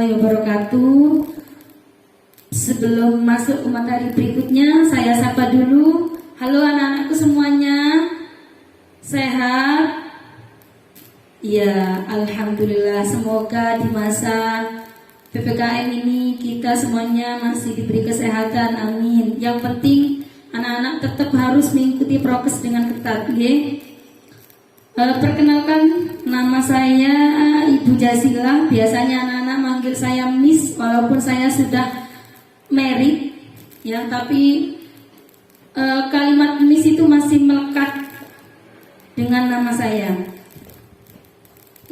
warahmatullahi wabarakatuh. Sebelum masuk ke materi berikutnya, saya sapa dulu. Halo anak-anakku semuanya, sehat? Ya, alhamdulillah. Semoga di masa PPKM ini kita semuanya masih diberi kesehatan, amin. Yang penting anak-anak tetap harus mengikuti prokes dengan ketat, ya. Perkenalkan, nama saya Ibu Jazila. Biasanya anak-anak manggil saya Miss, walaupun saya sudah married, ya. Tapi kalimat Miss itu masih melekat dengan nama saya.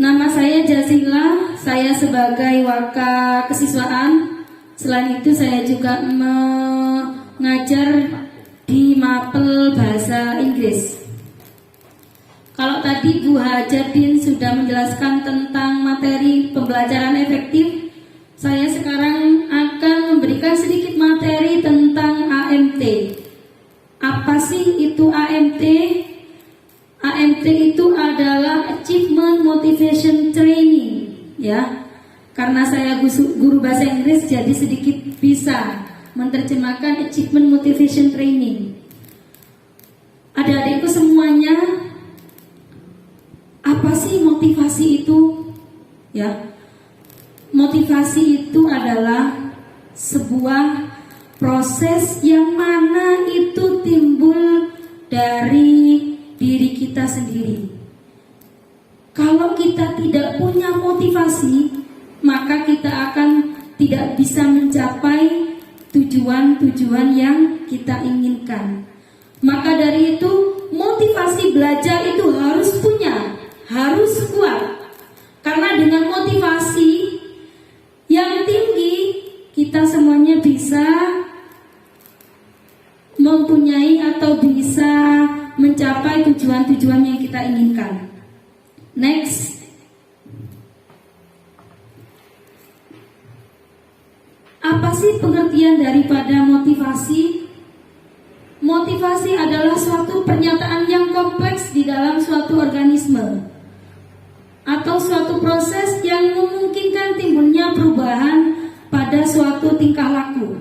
Nama saya Jazila. Saya sebagai waka kesiswaan. Selain itu saya juga mengajar di Mapel Bahasa Inggris. Kalau tadi Bu Hajadin sudah menjelaskan tentang materi pembelajaran efektif, saya sekarang akan memberikan sedikit materi tentang AMT. Apa sih itu AMT? AMT itu adalah Achievement Motivation Training, ya. Karena saya guru bahasa Inggris, jadi sedikit bisa menerjemahkan Achievement Motivation Training. Adik-adikku semuanya, apa sih motivasi itu? Ya, motivasi itu adalah sebuah proses yang mana itu timbul dari diri kita sendiri. Kalau kita tidak punya motivasi, maka kita akan tidak bisa mencapai tujuan-tujuan yang kita inginkan. Maka dari itu, motivasi belajar itu harus punya, harus kuat. Karena dengan motivasi yang tinggi, kita semuanya bisa mempunyai atau bisa mencapai tujuan-tujuan yang kita inginkan. Next. Apa sih pengertian daripada motivasi? Motivasi adalah suatu pernyataan yang kompleks di dalam suatu organisme atau suatu proses yang memungkinkan timbulnya perubahan pada suatu tingkah laku.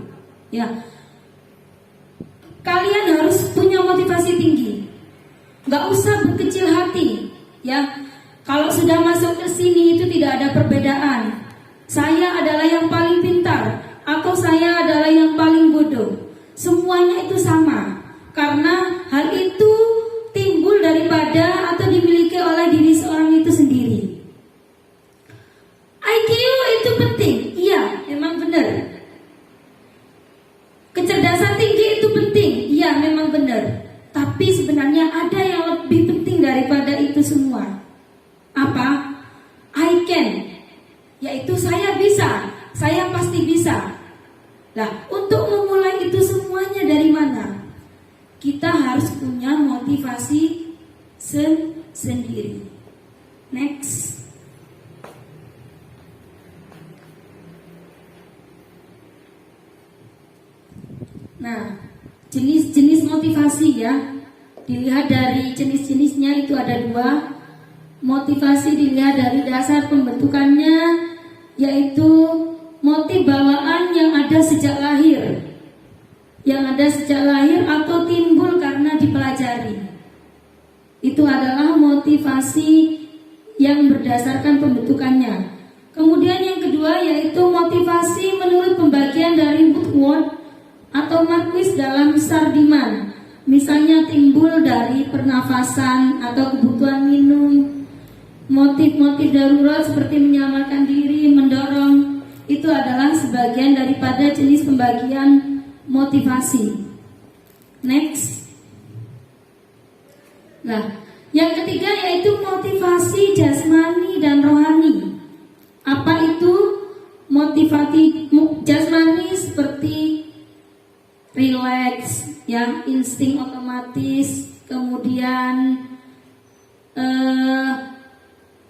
Ya, kalian harus punya motivasi tinggi. Gak usah berkecil hati, ya. Kalau sudah masuk ke sini itu tidak ada perbedaan. Saya adalah yang paling pintar atau saya adalah yang paling bodoh. Semuanya itu sama, karena hal itu timbul daripada atau dimiliki oleh diri seorang itu sendiri. IQ itu penting, iya, memang benar. Kecerdasan tinggi itu penting, iya, memang benar. Tapi sebenarnya ada yang lebih penting daripada itu semua. Apa? I can, yaitu saya bisa, saya pasti bisa. Nah, untuk memulai itu semuanya dari mana? Kita harus punya motivasi sendiri. Next. Nah, jenis-jenis motivasi, ya. Dilihat dari jenis-jenisnya itu ada 2. Motivasi dilihat dari dasar pembentukannya, yaitu motif bawaan yang ada sejak lahir. Yang ada sejak lahir atau timbul karena dipelajari. Itu adalah motivasi yang berdasarkan pembentukannya. Kemudian yang kedua yaitu motivasi menurut pembagian dari Woodward atau Marquis dalam Sardiman. Misalnya timbul dari pernafasan atau kebutuhan minum. Motif-motif darurat seperti menyelamatkan diri, mendorong, itu adalah sebagian daripada jenis pembagian motivasi. Next. Nah, yang ketiga yaitu motivasi jasmani dan rohani. Apa itu motivasi jasmani? Seperti relax, ya, insting otomatis, kemudian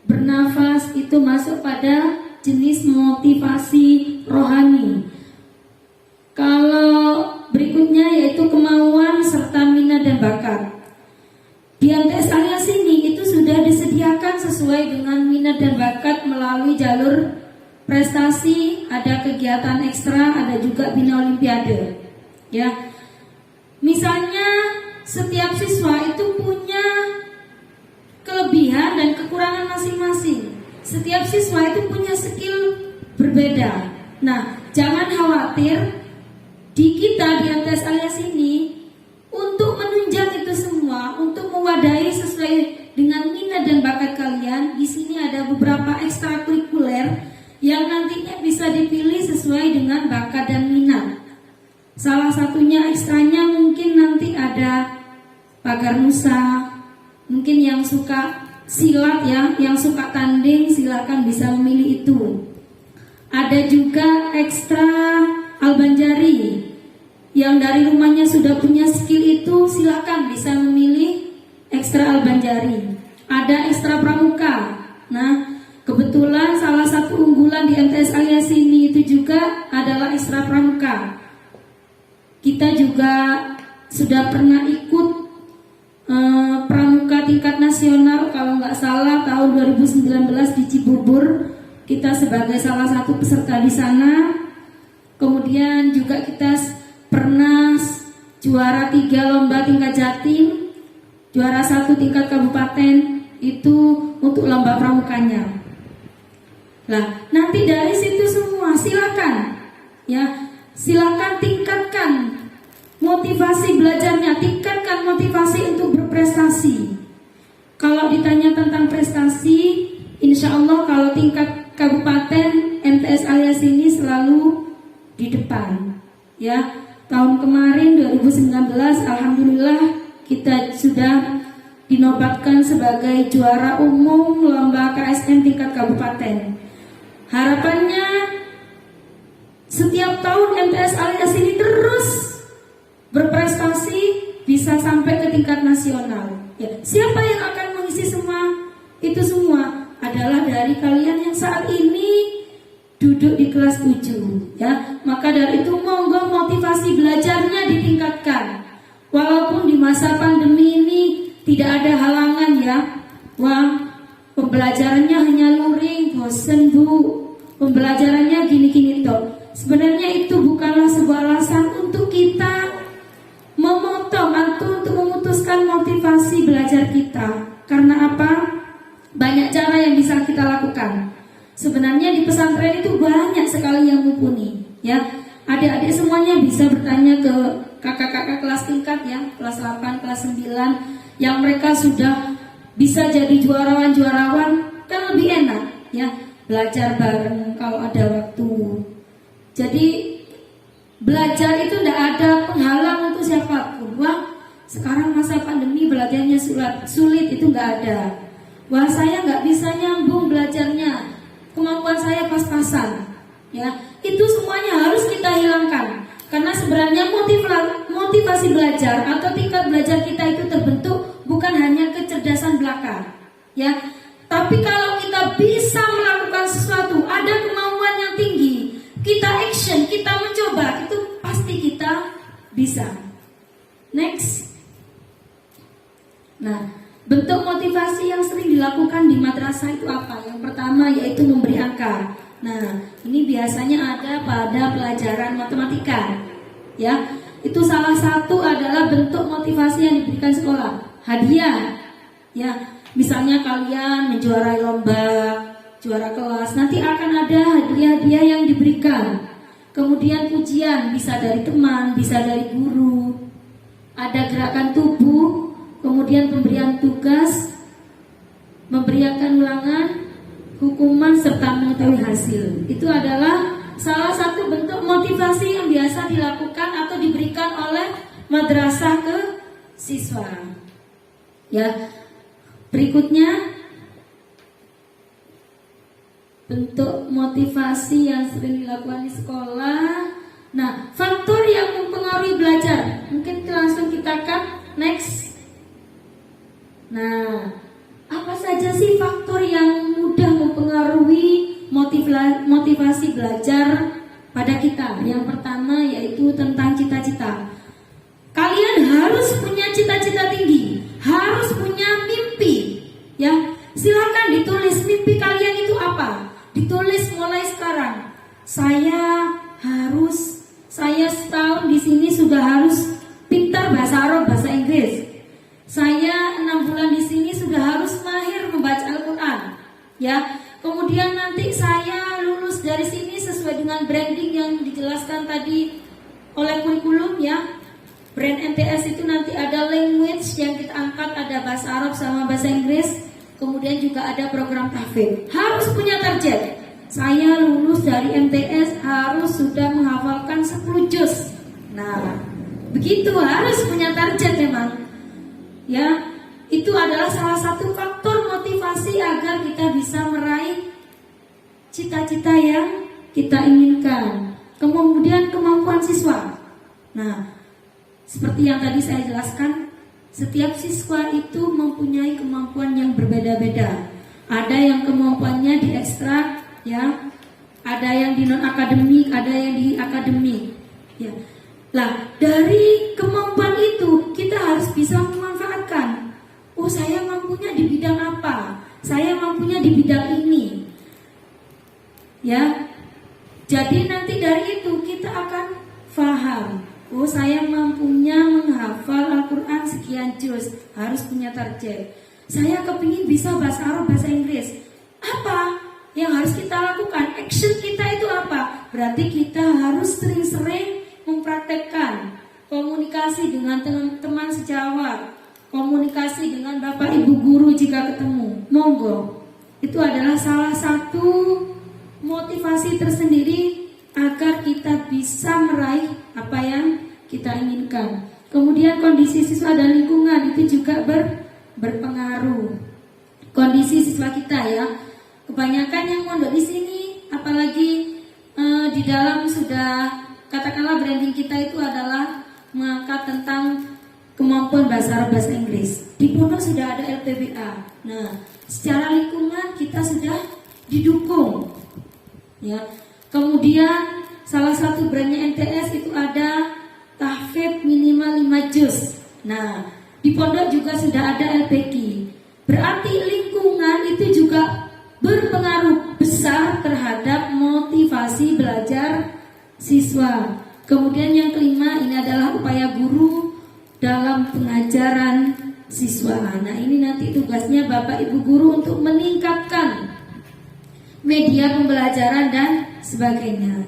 bernafas, itu masuk pada jenis motivasi rohani. Kalau berikutnya yaitu kemauan serta minat dan bakat. Di MTS area sini itu sudah disediakan sesuai dengan minat dan bakat melalui jalur berprestasi, ada kegiatan ekstra, ada juga bina olimpiade. Ya. Misalnya setiap siswa itu punya kelebihan dan kekurangan masing-masing. Setiap siswa itu punya skill berbeda. Nah, jangan khawatir di kita di MTS Alias ini untuk menunjang itu semua, untuk mewadahi sesuai dengan minat dan bakat kalian. Di sini ada beberapa ekstrakurikuler yang nantinya bisa dipilih sesuai dengan bakat dan minat. Salah satunya ekstranya mungkin nanti ada pagar nusa. Mungkin yang suka silat ya, yang suka tanding silakan bisa memilih itu. Ada juga ekstra albanjari. Yang dari rumahnya sudah punya skill itu silakan bisa memilih ekstra albanjari. Ada ekstra pramuka. Nah, kebetulan salah satu unggulan di MTS Alias ini itu juga adalah ekstra pramuka. Kita juga sudah pernah ikut pramuka tingkat nasional kalau nggak salah tahun 2019 di Cibubur. Kita sebagai salah satu peserta di sana. Kemudian juga kita pernah juara 3 lomba tingkat Jatim, juara 1 tingkat kabupaten, itu untuk lomba pramukanya. Nah, nanti dari situ semua silakan ya, silakan tingkatkan motivasi belajarnya, tingkatkan motivasi untuk berprestasi. Kalau ditanya tentang prestasi, insya Allah kalau tingkat kabupaten MTS Alias ini selalu di depan ya. Tahun kemarin 2019 alhamdulillah kita sudah dinobatkan sebagai juara umum lomba KSN tingkat kabupaten. Harapannya setiap tahun MTS Alias ini terus berprestasi bisa sampai ke tingkat nasional. Ya, siapa yang akan mengisi semua itu semua adalah dari kalian yang saat ini duduk di kelas 7 ya. Maka dari itu monggo motivasi belajarnya ditingkatkan. Walaupun di masa pandemi ini tidak ada halangan ya. Wah, pembelajarannya hanya luring, bosen Bu. Pembelajarannya gini-gini toh. Sebenarnya itu bukanlah sebuah alasan untuk kita memotong atau untuk memutuskan motivasi belajar kita. Karena apa? Banyak cara yang bisa kita lakukan. Sebenarnya di pesantren itu banyak sekali yang mumpuni ya. Adik-adik semuanya bisa bertanya ke kakak-kakak kelas tingkat ya, kelas 8, kelas 9 yang mereka sudah bisa jadi juarawan-juarawan, kan lebih enak ya, belajar bareng kalau ada waktu. Jadi belajar itu tidak ada penghalang untuk siapapun. Wah, sekarang masa pandemi belajarnya sulit itu nggak ada. Wah, saya nggak bisa nyambung belajarnya, kemampuan saya pas-pasan ya. Itu semuanya harus kita hilangkan. Karena sebenarnya motivasi belajar atau tingkat belajar kita itu terbentuk bukan hanya kecerdasan belaka ya. Tapi kalau kita bisa melakukan sesuatu, ada kemauan yang tinggi, kita action, kita mencoba, itu pasti kita bisa. Next. Nah, bentuk motivasi yang sering dilakukan di madrasah itu apa? Yang pertama yaitu memberi angka. Nah, ini biasanya ada pada pelajaran matematika. Ya, itu salah satu adalah bentuk motivasi yang diberikan sekolah. Hadiah. Ya, misalnya kalian menjuarai lomba, juara kelas, nanti akan ada hadiah-hadiah yang diberikan. Kemudian pujian bisa dari teman, bisa dari guru. Ada gerakan tubuh, kemudian pemberian tugas, memberikan ulangan, hukuman serta mengetahui hasil. Itu adalah salah satu bentuk motivasi yang biasa dilakukan atau diberikan oleh madrasah ke siswa. Ya, berikutnya bentuk motivasi yang sering dilakukan di sekolah. Nah, faktor yang mempengaruhi belajar, mungkin langsung kita cut next. Nah, apa saja sih faktor yang mudah mempengaruhi motivasi belajar pada kita? Yang pertama yaitu tentang cita-cita. Kalian harus punya cita-cita tinggi, harus punya mimpi. Ya, silakan ditulis mimpi kalian itu apa. Ditulis mulai sekarang. saya setahun di sini sudah harus pintar bahasa Arab, bahasa Inggris. Saya 6 bulan di sini sudah harus mahir membaca Al-Quran. Ya, kemudian nanti saya lulus dari sini sesuai dengan branding yang dijelaskan tadi oleh kurikulum ya. Brand MTS itu nanti ada language yang kita angkat, ada bahasa Arab sama bahasa Inggris. Kemudian juga ada program tahfidz. Harus punya target. Saya lulus dari MTS harus sudah menghafalkan 10 juz. Nah, begitu, harus punya target memang. Ya, itu adalah salah satu faktor motivasi agar kita bisa meraih cita-cita yang kita inginkan. Kemudian kemampuan siswa. Nah, seperti yang tadi saya jelaskan, setiap siswa itu mempunyai kemampuan yang berbeda-beda. Ada yang kemampuannya di ekstrak, ya, ada yang di non akademik, ada yang di akademik, ya. Lah, dari kemampuan itu kita harus bisa memanfaatkan. Oh, saya mampunya di bidang apa? Saya mampunya di bidang ini, ya. Jadi nanti dari itu kita akan paham. Oh, saya mampunya menghafal Al-Quran sekian juz, harus punya target. Saya kepingin bisa bahasa Arab, bahasa Inggris. Apa yang harus kita lakukan? Action kita itu apa? Berarti kita harus sering-sering mempraktekkan komunikasi dengan teman-teman sejawat, komunikasi dengan bapak ibu guru jika ketemu. Monggo, itu adalah salah satu motivasi tersendiri agar kita bisa meraih apa yang kita inginkan. Kemudian kondisi siswa dan lingkungan itu juga berpengaruh. Kondisi siswa kita ya, kebanyakan yang mondok di sini, apalagi di dalam sudah katakanlah branding kita itu adalah mengangkat tentang kemampuan bahasa Arab, bahasa Inggris. Di pondok sudah ada LPBA. Nah, secara lingkungan kita sudah didukung. Ya. Kemudian salah satu brandnya MTS itu ada tahfidz minimal 5 juz. Nah, di pondok juga sudah ada LPQ. Berarti lingkungan itu juga berpengaruh besar terhadap motivasi belajar siswa. Kemudian yang kelima, ini adalah upaya guru dalam pengajaran siswa. Nah, ini nanti tugasnya Bapak Ibu guru untuk meningkatkan media pembelajaran dan sebagainya.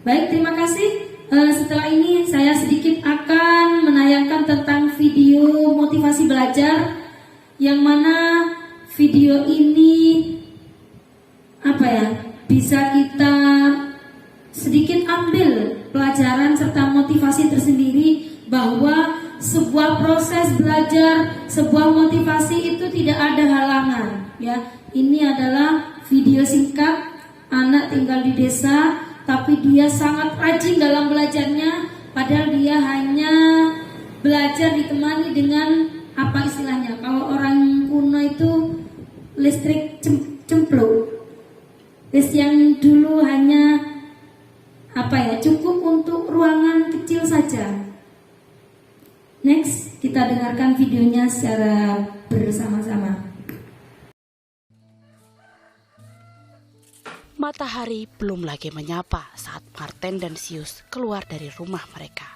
Baik, terima kasih. Setelah ini saya sedikit akan menayangkan tentang video motivasi belajar, yang mana video ini bisa kita sedikit ambil pelajaran serta motivasi tersendiri bahwa sebuah proses belajar, sebuah motivasi itu tidak ada halangan. Ya, ini adalah video singkat, anak tinggal di desa, tapi dia sangat rajin dalam belajarnya, padahal dia hanya belajar ditemani dengan apa istilahnya, kalau orang kuno itu listrik cemplung. Yang dulu hanya cukup untuk ruangan kecil saja. Next, kita dengarkan videonya secara bersama-sama. Matahari belum lagi menyapa saat Marten dan Sius keluar dari rumah mereka.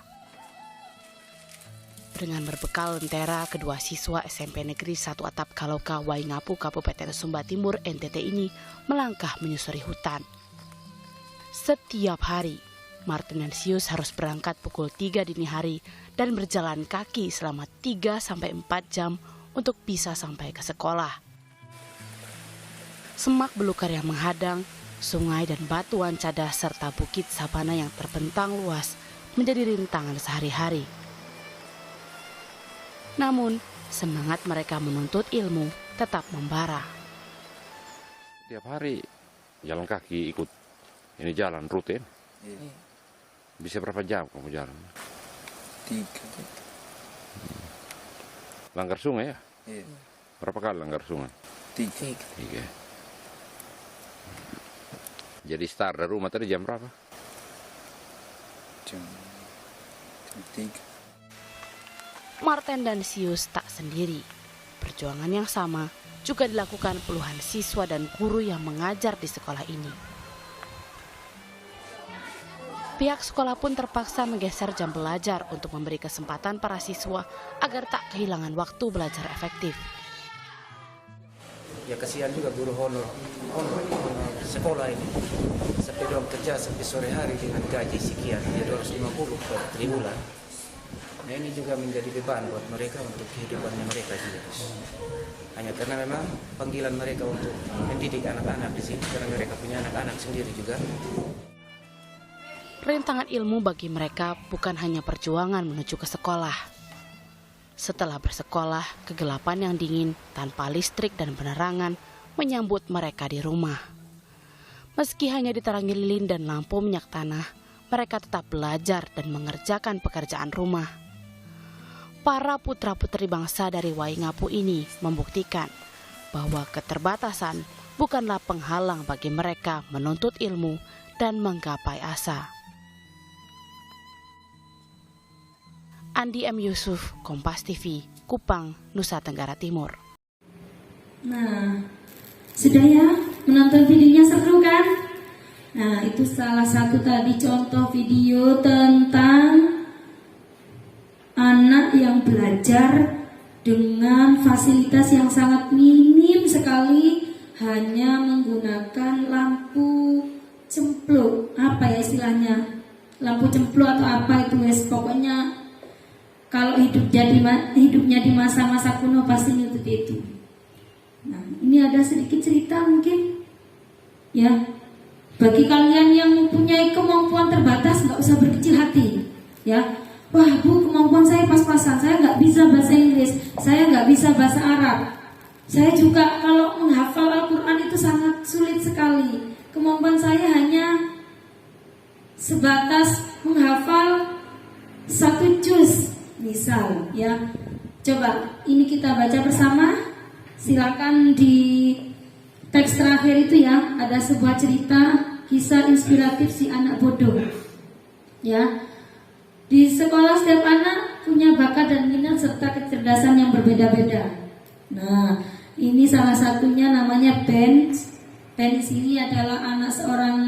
Dengan berbekal lentera, kedua siswa SMP Negeri 1 Atap Kaloka, Waingapu, Kabupaten Sumba Timur, NTT ini melangkah menyusuri hutan. Setiap hari, Marten dan Sius harus berangkat pukul 3 dini hari dan berjalan kaki selama 3-4 jam untuk bisa sampai ke sekolah. Semak belukar yang menghadang, sungai dan batuan cadas serta bukit sabana yang terbentang luas menjadi rintangan sehari-hari. Namun, semangat mereka menuntut ilmu tetap membara. Tiap hari jalan kaki ikut ini jalan rutin. Bisa berapa jam kamu jalan? 3. Langgar sungai ya? Iya. Berapa kali langgar sungai? 3. Jadi start dari rumah tadi jam berapa? Jam 3. Marten dan Sius tak sendiri. Perjuangan yang sama juga dilakukan puluhan siswa dan guru yang mengajar di sekolah ini. Pihak sekolah pun terpaksa menggeser jam belajar untuk memberi kesempatan para siswa agar tak kehilangan waktu belajar efektif. Ya kasihan juga guru honor sekolah ini. Sampai dorong kerja sampai sore hari dengan gaji sekian, ya 250 per tribulan. Nah ini juga menjadi beban buat mereka untuk kehidupannya mereka juga. Hanya karena memang panggilan mereka untuk mendidik anak-anak di sini, karena mereka punya anak-anak sendiri juga. Rintangan ilmu bagi mereka bukan hanya perjuangan menuju ke sekolah. Setelah bersekolah, kegelapan yang dingin tanpa listrik dan penerangan menyambut mereka di rumah. Meski hanya diterangi lilin dan lampu minyak tanah, mereka tetap belajar dan mengerjakan pekerjaan rumah. Para putra-putri bangsa dari Waingapu ini membuktikan bahwa keterbatasan bukanlah penghalang bagi mereka menuntut ilmu dan menggapai asa. Andi M. Yusuf, Kompas TV, Kupang, Nusa Tenggara Timur. Nah, sudah ya menonton videonya, seru kan? Nah, itu salah satu tadi contoh video tentang anak yang belajar dengan fasilitas yang sangat minim sekali, hanya menggunakan lampu cempluk. Apa ya istilahnya? Lampu cempluk atau apa itu, guys? Pokoknya kalau hidupnya di masa-masa kuno pasti nuntut itu. Nah, ini ada sedikit cerita mungkin ya, bagi kalian yang mempunyai kemampuan terbatas nggak usah berkecil hati ya. Wah Bu, kemampuan saya pas-pasan, saya nggak bisa bahasa Inggris, saya nggak bisa bahasa Arab, saya juga kalau menghafal Al-Quran itu sangat sulit sekali. Kemampuan saya hanya sebatas menghafal 1 juz misal ya. Coba ini kita baca bersama. Silakan di teks terakhir itu ya, ada sebuah cerita kisah inspiratif si anak bodoh ya. Di sekolah setiap anak punya bakat dan minat serta kecerdasan yang berbeda-beda. Nah, ini salah satunya namanya Benz. Benz ini adalah anak seorang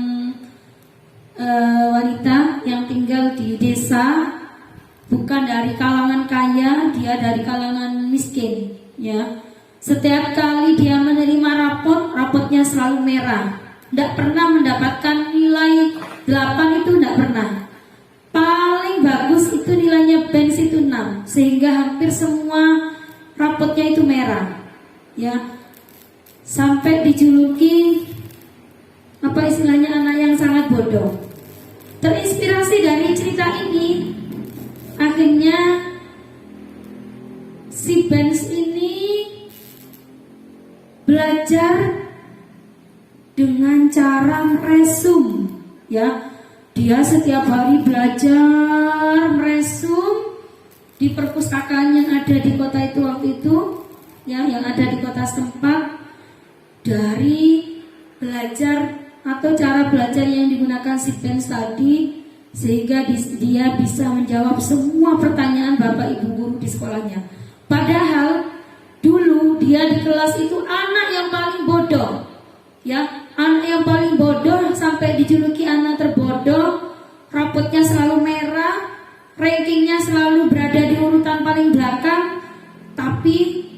wanita yang tinggal di desa. Bukan dari kalangan kaya, dia dari kalangan miskin ya. Setiap kali dia menerima rapotnya selalu merah. Tidak pernah mendapatkan nilai 8 itu, tidak pernah. Paling bagus itu nilainya Benz itu 6, sehingga hampir semua rapotnya itu merah ya. Sampai dijuluki apa istilahnya, anak yang sangat bodoh. Terinspirasi dari cerita ini, akhirnya si Benz ini belajar dengan cara meresum ya. Dia setiap hari belajar meresum di perpustakaan yang ada di kota itu waktu itu ya, yang ada di kota setempat. Dari belajar atau cara belajar yang digunakan si Benz tadi, sehingga dia bisa menjawab semua pertanyaan bapak ibu guru di sekolahnya. Padahal dulu dia di kelas itu anak yang paling bodoh ya, anak yang paling bodoh, sampai dijuluki anak terbodoh. Rapotnya selalu merah, rankingnya selalu berada di urutan paling belakang. Tapi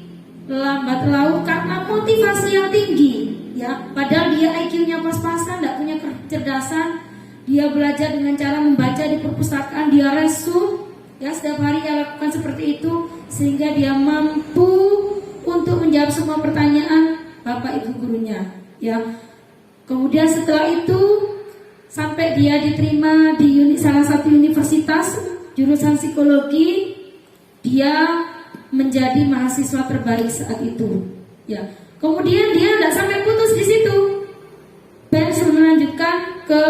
lambat laun karena motivasi yang tinggi ya, padahal dia IQ-nya pas-pasan, tidak punya kecerdasan, dia belajar dengan cara membaca di perpustakaan, dia resum ya, setiap hari dia lakukan seperti itu, sehingga dia mampu untuk menjawab semua pertanyaan bapak ibu gurunya ya. Kemudian setelah itu sampai dia diterima di salah satu universitas jurusan psikologi, dia menjadi mahasiswa terbaik saat itu ya. Kemudian dia tidak sampai putus di situ, Benz melanjutkan ke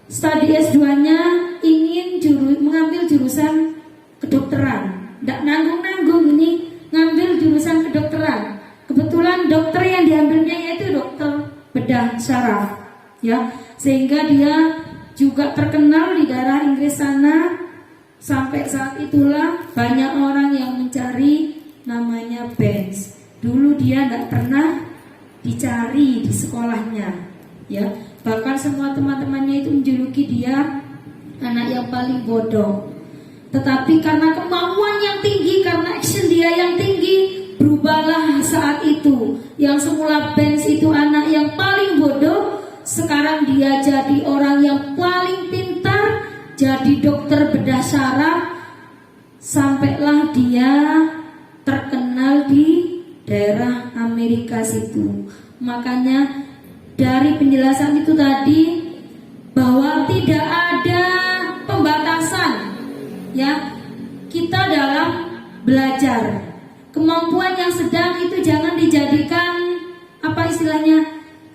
studi S2-nya, ingin mengambil jurusan kedokteran. Tidak nanggung-nanggung, ini ngambil jurusan kedokteran. Kebetulan dokter yang diambilnya yaitu dokter bedah syaraf ya, sehingga dia juga terkenal di daerah Inggris sana. Sampai saat itulah banyak orang yang mencari namanya Benz. Dulu dia tidak pernah dicari di sekolahnya ya, bahkan semua teman-temannya itu menjuluki dia anak yang paling bodoh. Tetapi karena kemampuan yang tinggi, karena action dia yang tinggi, berubahlah saat itu. Yang semula Benz itu anak yang paling bodoh, sekarang dia jadi orang yang paling pintar, jadi dokter bedah syaraf, sampailah dia terkenal di daerah Amerika situ. Makanya dari penjelasan itu tadi, bahwa tidak ada pembatasan ya kita dalam belajar. Kemampuan yang sedang itu jangan dijadikan apa istilahnya,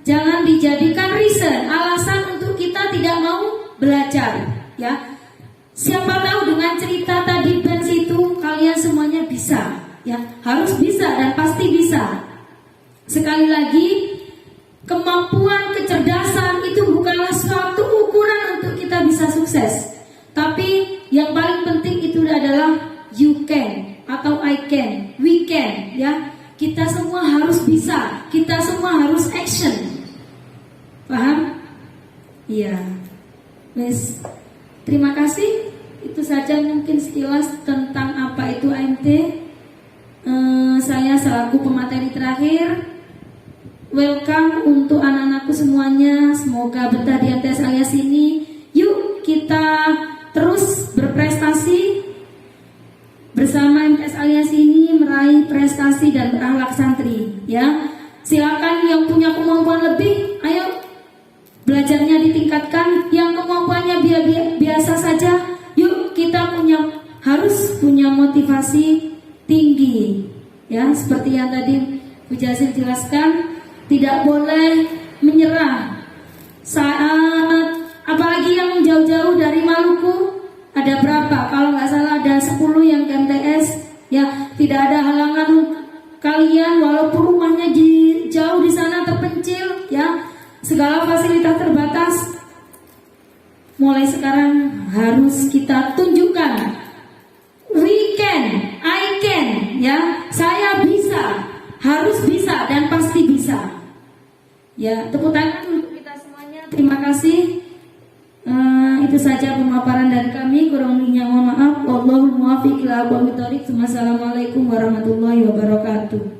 jangan dijadikan reason, alasan untuk kita tidak mau belajar ya. Siapa tahu dengan cerita tadi Benz itu kalian semuanya bisa ya, harus bisa dan pasti bisa. Sekali lagi, kemampuan, kecerdasan itu bukanlah suatu ukuran untuk kita bisa sukses. Tapi yang paling penting itu adalah you can atau I can, we can ya. Kita semua harus bisa, kita semua harus action. Paham? Iya. Wes, terima kasih. Itu saja mungkin sekilas tentang apa itu AMT. Saya selaku pemateri terakhir, welcome untuk anak-anakku semuanya. Semoga betah di MTS Alias ini. Yuk kita terus berprestasi bersama MTS Alias ini, meraih prestasi dan berakhlak santri ya. Silakan yang punya kemampuan lebih, ayo belajarnya ditingkatkan. Yang kemampuannya biasa saja, yuk kita harus punya motivasi tinggi ya. Seperti yang tadi Bu Jazil jelaskan, tidak boleh menyerah. Saat apalagi yang jauh-jauh dari Maluku, ada berapa? Kalau nggak salah ada 10 yang ke MTS ya. Tidak ada halangan kalian walaupun rumahnya jauh di sana terpencil ya. Segala fasilitas terbatas. Mulai sekarang harus kita tunjukkan we can, I can ya. Saya bisa, harus bisa dan pasti bisa. Ya, tepuk tangan untuk kita semuanya. Terima kasih. Itu saja pemaparan dari kami. Kurang lebihnya mohon maaf. Wallahul muwaffiq ila aqwamit thoriq. Wassalamualaikum warahmatullahi wabarakatuh.